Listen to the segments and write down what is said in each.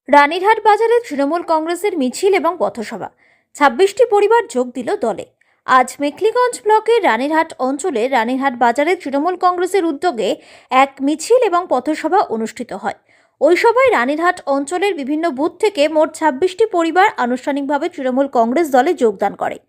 রানীরহাট বাজারে তৃণমূল কংগ্রেসের মিছিল এবং পথসভা ২৬টি পরিবার যোগ দিল দলে। আজ মেখলিগঞ্জ ব্লকের রানীরহাট অঞ্চলে রানীরহাট বাজারে তৃণমূল কংগ্রেসের উদ্যোগে এক মিছিল এবং পথসভা অনুষ্ঠিত হয়। ওই সভায় রানীরহাট অঞ্চলের বিভিন্ন বুথ থেকে মোট ২৬টি পরিবার আনুষ্ঠানিকভাবে তৃণমূল কংগ্রেস দলে যোগদান করে।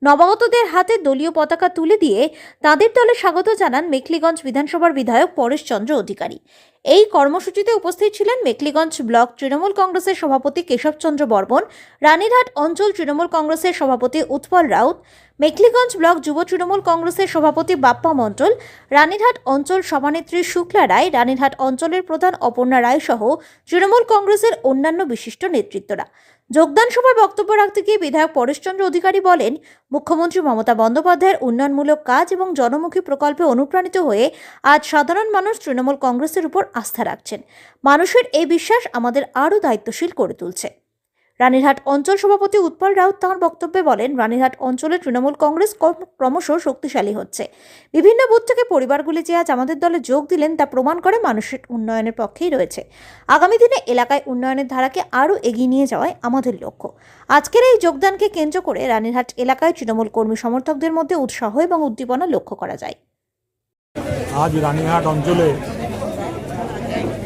নবাগতদের হাতে দলীয় পতাকা তুলে দিয়ে তাদের দলে স্বাগত জানান মেখলিগঞ্জ বিধানসভার বিধায়ক পরেশ চন্দ্র অধিকারী। এই কর্মসূচিতে উপস্থিত ছিলেন মেখলিগঞ্জ ব্লক তৃণমূল কংগ্রেসের সভাপতি কেশব চন্দ্র বর্মন, রানীরহাট অঞ্চল তৃণমূল কংগ্রেসের সভাপতি উৎপল রাউত, মেখলিগঞ্জ ব্লক যুব তৃণমূল কংগ্রেসের সভাপতি বাপ্পা মণ্ডল, রানীরহাট অঞ্চল সভানেত্রী শুক্লা রায়, রানীরহাট অঞ্চলের প্রধান অপর্ণা রায় সহ তৃণমূল কংগ্রেসের অন্যান্য বিশিষ্ট নেতৃত্বরা। যোগদান সভায় বক্তব্য রাখতে গিয়ে বিধায়ক পরেশচন্দ্র অধিকারী বলেন, মুখ্যমন্ত্রী মমতা বন্দ্যোপাধ্যায়ের উন্নয়নমূলক কাজ এবং জনমুখী প্রকল্পে অনুপ্রাণিত হয়ে আজ সাধারণ মানুষ তৃণমূল কংগ্রেসের উপর আস্থা রাখছেন। মানুষের এই বিশ্বাস আমাদের আরও দায়িত্বশীল করে তুলছে। রানীরহাট অঞ্চল সভাপতি উৎপল রাউত তাঁর বক্তব্যে বলেন, রানীরহাট অঞ্চলে তৃণমূল কংগ্রেস ক্রমশ শক্তিশালী হচ্ছে। বিভিন্ন বুথ থেকে পরিবারগুলি যে আজ আমাদের দলে যোগ দিলেন তা প্রমাণ করে মানুষের উন্নয়নের পক্ষেই রয়েছে। আগামী দিনে এলাকায় উন্নয়নের ধারাকে আরও এগিয়ে নিয়ে যাওয়াই আমাদের লক্ষ্য। আজকের এই যোগদানকে কেন্দ্র করে রানীরহাট এলাকায় তৃণমূল কর্মী সমর্থকদের মধ্যে উৎসাহ এবং উদ্দীপনা লক্ষ্য করা যায়। আজ রানীরহাট অঞ্চলে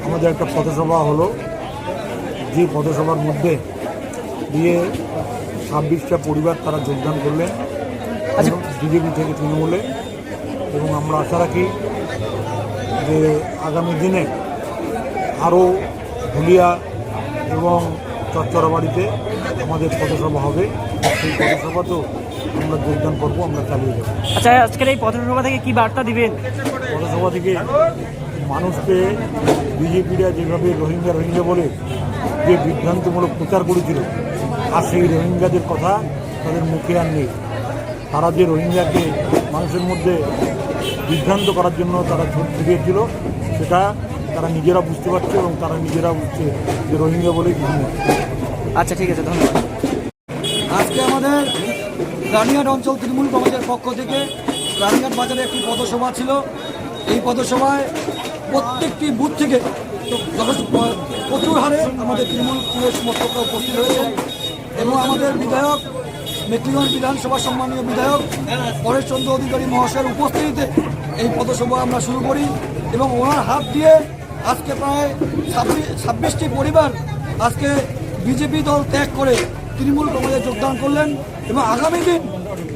আমাদের একটা পথসভা হলো, যে পথসভার মধ্যে দিয়ে ২৬টা পরিবার তারা যোগদান করলেন বিজেপি থেকে তৃণমূলে, এবং আমরা আশা রাখি যে আগামী দিনে আরও হুলিয়া এবং চচ্চড়াবাড়িতে আমাদের পথসভা হবে। সেই পথসভাতেও আমরা যোগদান করবো, আমরা চালিয়ে যাবো। আচ্ছা, আজকের এই পথসভা থেকে কি বার্তা দিবেন? পথসভা থেকে মানুষকে বিজেপিরা যেভাবে রোহিঙ্গা বলে যে বিভ্রান্তিমূলক প্রচার করেছিল, আর সেই রোহিঙ্গাদের কথা তাদের মুখে আর নেই। তারা যে রোহিঙ্গাকে মানুষের মধ্যে বিভ্রান্ত করার জন্য তারা ছড়িয়েছিল, সেটা তারা নিজেরা বুঝতে পারছে এবং তারা নিজেরা বুঝছে যে রোহিঙ্গা বলেই কিছু। আচ্ছা, ঠিক আছে, ধন্যবাদ। আজকে আমাদের রানীরহাট অঞ্চল তৃণমূল কংগ্রেসের পক্ষ থেকে রানীরহাট বাজারে একটি পথসভা ছিল। এই পথসভায় প্রত্যেকটি বুথ থেকে প্রচুর হারে আমাদের তৃণমূল কংগ্রেস সমর্থকরা উপস্থিত হয়েছে এবং আমাদের বিধায়ক মেখলিগঞ্জ বিধানসভা সম্মানীয় বিধায়ক পরেশ চন্দ্র অধিকারী মহাশয়ের উপস্থিতিতে এই পথসভা আমরা শুরু করি এবং ওনার হাত দিয়ে আজকে প্রায় ২৬টি পরিবার আজকে বিজেপি দল ত্যাগ করে তৃণমূল কংগ্রেসে যোগদান করলেন এবং আগামী দিন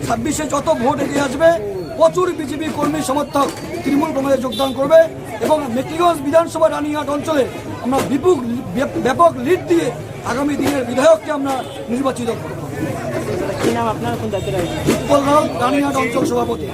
২৬শে যত ভোট এগিয়ে আসবে প্রচুর বিজেপি কর্মী সমর্থক তৃণমূল কংগ্রেসে যোগদান করবে এবং মেখলিগঞ্জ বিধানসভা রানীরহাট অঞ্চলে আমরা ব্যাপক লিড দিয়ে আগামী দিনের বিধায়ককে আমরা নির্বাচিত করব। কি নাম আপনার? কোন দায়িত্বে রয়েছে? উৎপল রাউত, রানীরহাট অঞ্চল সভাপতি।